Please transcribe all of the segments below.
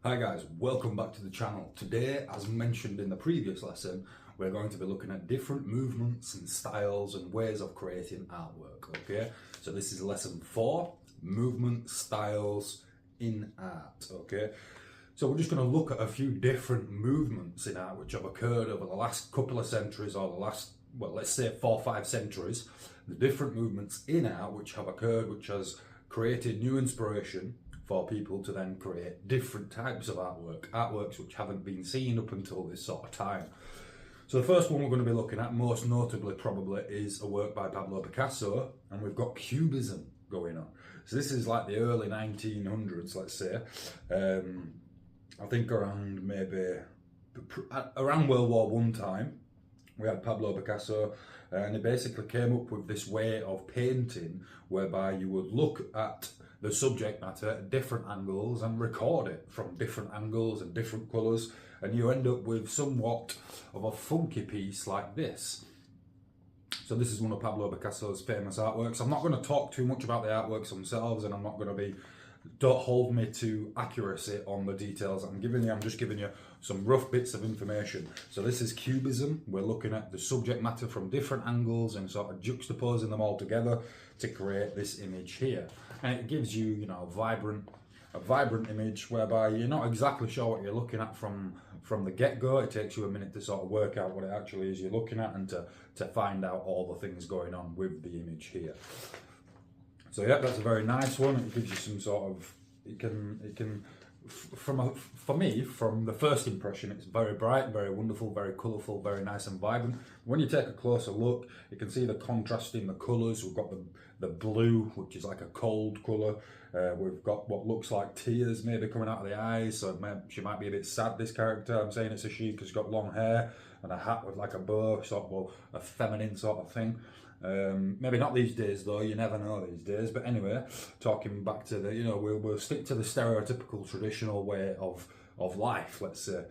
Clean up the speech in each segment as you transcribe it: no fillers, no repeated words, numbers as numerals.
Hi guys, welcome back to the channel. Today, as mentioned in the previous lesson, we're going to be looking at different movements and styles and ways of creating artwork, okay? So this is lesson 4, movement styles in art, okay? So we're just going to look at a few different movements in art which have occurred over the last couple of centuries, or the last, well, let's say 4 or 5 centuries. The different movements in art which have occurred, which has created new inspiration for people to then create different types of artworks which haven't been seen up until this sort of time. So the first one we're going to be looking at, most notably probably, is a work by Pablo Picasso, and we've got Cubism going on. So this is like the early 1900s, let's say. I think around World War I time, we had Pablo Picasso, and he basically came up with this way of painting whereby you would look at the subject matter at different angles and record it from different angles and different colours, and you end up with somewhat of a funky piece like this. So this is one of Pablo Picasso's famous artworks. I'm not going to talk too much about the artworks themselves, and I'm not going to be, don't hold me to accuracy on the details I'm giving you. I'm just giving you some rough bits of information. So this is Cubism. We're looking at the subject matter from different angles and sort of juxtaposing them all together to create this image here. And it gives you, you know, a vibrant image whereby you're not exactly sure what you're looking at from the get-go. It takes you a minute to sort of work out what it actually is you're looking at, and to find out all the things going on with the image here. So yeah, that's a very nice one. It gives you some sort of, for me, from the first impression, it's very bright, very wonderful, very colourful, very nice and vibrant. When you take a closer look, you can see the contrast in the colours. We've got the blue, which is like a cold colour. We've got what looks like tears maybe coming out of the eyes, so she might be a bit sad, this character. I'm saying it's a she because she's got long hair and a hat with like a bow, sort of a feminine sort of thing. Maybe not these days though, you never know these days. But anyway, talking back to the, you know, we'll stick to the stereotypical traditional way of life, let's say.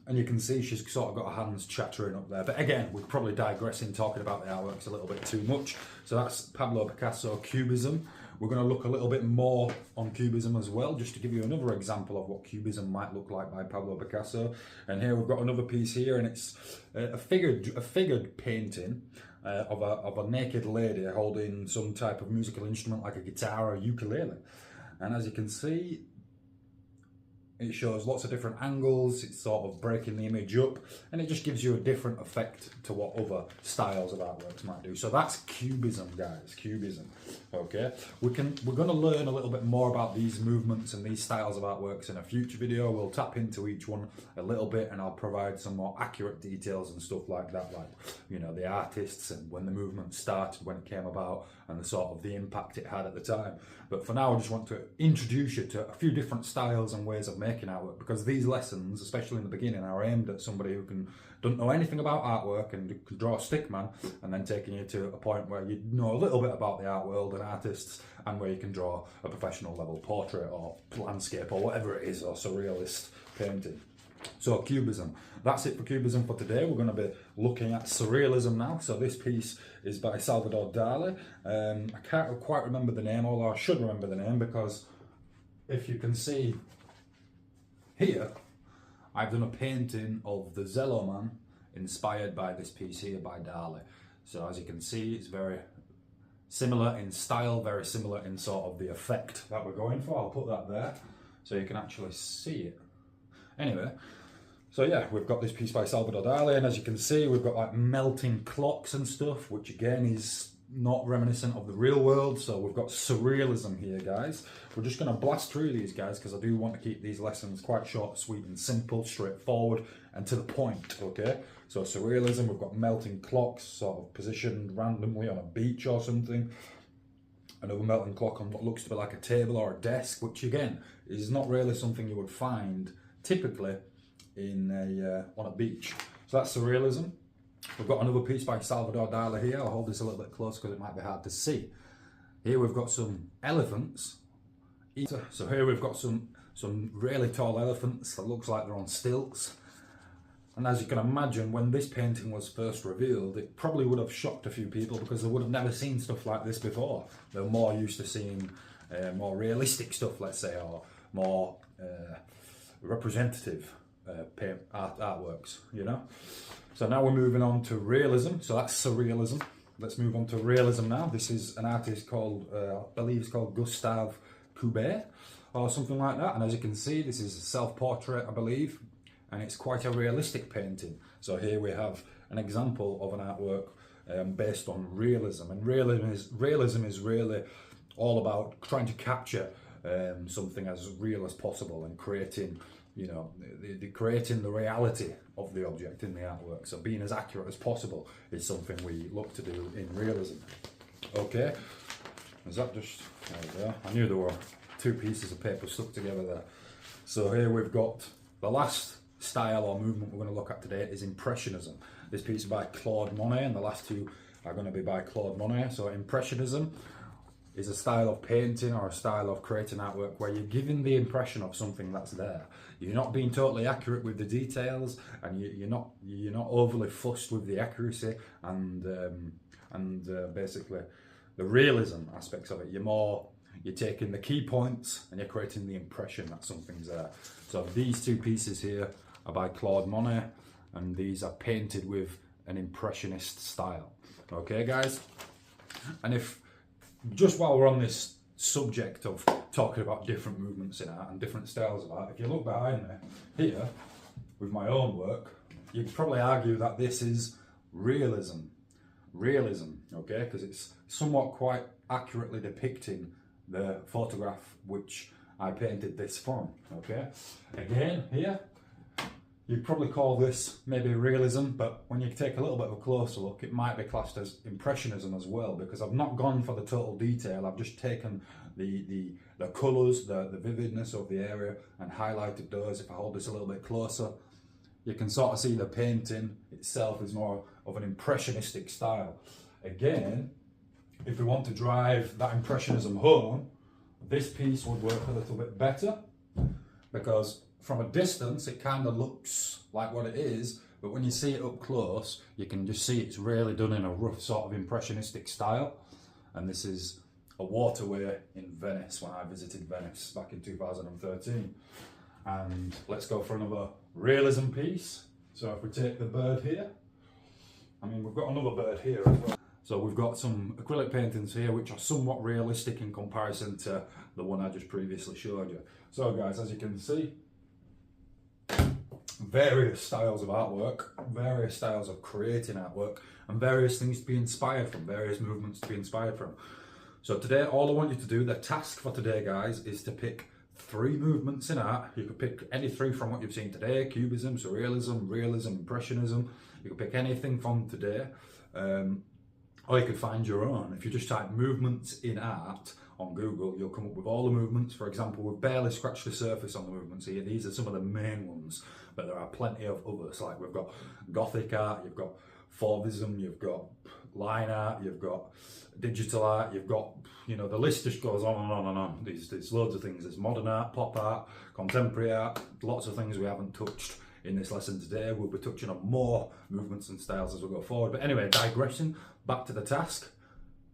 And you can see she's sort of got her hands chattering up there. But again, we're probably digressing, talking about the artworks a little bit too much. So that's Pablo Picasso, Cubism. We're going to look a little bit more on Cubism as well, just to give you another example of what Cubism might look like by Pablo Picasso. And here we've got another piece here, and it's a figured painting of a naked lady holding some type of musical instrument like a guitar or a ukulele. And as you can see, it shows lots of different angles. It's sort of breaking the image up, and it just gives you a different effect to what other styles of artworks might do. So that's Cubism, guys, Cubism. Okay, we're going to learn a little bit more about these movements and these styles of artworks in a future video. We'll tap into each one a little bit, and I'll provide some more accurate details and stuff like that, like, you know, the artists and when the movement started, when it came about, and the sort of the impact it had at the time. But for now, I just want to introduce you to a few different styles and ways of making artwork, because these lessons, especially in the beginning, are aimed at somebody who don't know anything about artwork and can draw a stick man, and then taking you to a point where you know a little bit about the art world and artists, and where you can draw a professional level portrait or landscape or whatever it is, or surrealist painting. So Cubism, that's it for Cubism for today. We're going to be looking at Surrealism now. So this piece is by Salvador Dali. I can't quite remember the name, although I should remember the name, because if you can see here, I've done a painting of the Zello Man inspired by this piece here by Dali. So as you can see, it's very similar in style, very similar in sort of the effect that we're going for. I'll put that there so you can actually see it. Anyway, so yeah, we've got this piece by Salvador Dali, and as you can see, we've got like melting clocks and stuff, which again is not reminiscent of the real world. So we've got Surrealism here, guys. We're just going to blast through these, guys, because I do want to keep these lessons quite short, sweet and simple, straightforward and to the point, okay? So Surrealism, we've got melting clocks sort of positioned randomly on a beach or something. Another melting clock on what looks to be like a table or a desk, which again is not really something you would find typically in on a beach. So that's Surrealism. We've got another piece by Salvador Dali here. I'll hold this a little bit close because it might be hard to see. Here we've got some elephants. So here we've got some really tall elephants that looks like they're on stilts. And as you can imagine, when this painting was first revealed, it probably would have shocked a few people because they would have never seen stuff like this before. They're more used to seeing more realistic stuff, let's say, or more representative artworks, you know. So now we're moving on to realism. So that's surrealism. Let's move on to realism now. This is an artist called, I believe it's called Gustave Courbet or something like that. And as you can see, this is a self-portrait, I believe, and it's quite a realistic painting. So here we have an example of an artwork based on realism. And realism is really all about trying to capture something as real as possible and creating, you know, creating the reality of the object in the artwork. So being as accurate as possible is something we look to do in realism. Okay, is that just, there we go. I knew there were two pieces of paper stuck together there. So here we've got the last style or movement we're going to look at today is Impressionism. This piece is by Claude Monet, and the last two are going to be by Claude Monet. So Impressionism is a style of painting or a style of creating artwork where you're giving the impression of something that's there. You're not being totally accurate with the details, and you're not overly fussed with the accuracy and basically the realism aspects of it. You're taking the key points and you're creating the impression that something's there. So these two pieces here are by Claude Monet, and these are painted with an impressionist style. Okay, guys? And if just while we're on this subject of talking about different movements in art and different styles of art, if you look behind me here with my own work, you could probably argue that this is realism, okay, because it's somewhat quite accurately depicting the photograph which I painted this from. Okay, again here you'd probably call this maybe realism, but when you take a little bit of a closer look, it might be classed as impressionism as well, because I've not gone for the total detail. I've just taken the colours, the vividness of the area, and highlighted those. If I hold this a little bit closer, you can sort of see the painting itself is more of an impressionistic style. Again, if we want to drive that impressionism home, this piece would work a little bit better, because from a distance it kind of looks like what it is, but when you see it up close, you can just see it's really done in a rough sort of impressionistic style. And this is a waterway in Venice when I visited Venice back in 2013. And let's go for another realism piece. So if we take the bird here, I mean, we've got another bird here as well. So we've got some acrylic paintings here which are somewhat realistic in comparison to the one I just previously showed you. So guys, as you can see, various styles of artwork, various styles of creating artwork, and various things to be inspired from, various movements to be inspired from. So today, all I want you to do, the task for today, guys, is to pick 3 movements in art. You could pick any 3 from what you've seen today: Cubism, Surrealism, Realism, Impressionism. You could pick anything from today, or you could find your own. If you just type movements in art on Google, you'll come up with all the movements. For example, we've barely scratched the surface on the movements here. These are some of the main ones, but there are plenty of others. Like we've got Gothic art, you've got Fauvism, you've got line art, you've got digital art, you've got, you know, the list just goes on and on and on. There's loads of things. There's modern art, pop art, contemporary art, lots of things we haven't touched in this lesson today. We'll be touching on more movements and styles as we go forward. But anyway, digression, back to the task.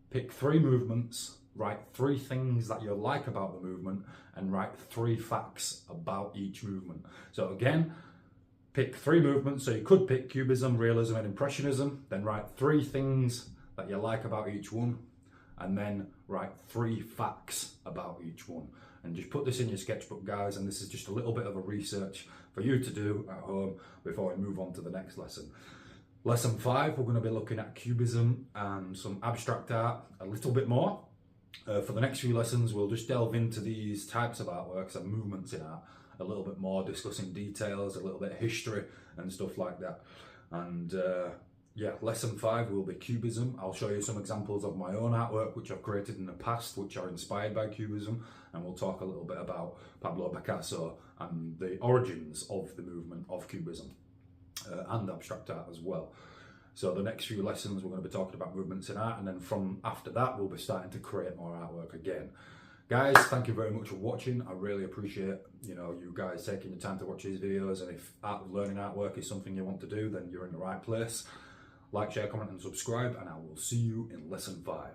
Pick 3 movements, write 3 things that you like about the movement, and write 3 facts about each movement. So again, pick 3 movements. So you could pick Cubism, Realism, and Impressionism, then write 3 things that you like about each one, and then write 3 facts about each one. And just put this in your sketchbook, guys, and this is just a little bit of a research for you to do at home before we move on to the next lesson. Lesson 5, we're going to be looking at Cubism and some abstract art a little bit more. For the next few lessons, we'll just delve into these types of artworks and movements in art a little bit more, discussing details, a little bit of history and stuff like that. And yeah, lesson 5 will be Cubism. I'll show you some examples of my own artwork which I've created in the past which are inspired by Cubism, and we'll talk a little bit about Pablo Picasso and the origins of the movement of Cubism and abstract art as well. So the next few lessons we're going to be talking about movements in art, and then from after that we'll be starting to create more artwork again. Guys, thank you very much for watching. I really appreciate, you know, you guys taking the time to watch these videos, and if learning artwork is something you want to do, then you're in the right place. Like, share, comment and subscribe, and I will see you in lesson 5.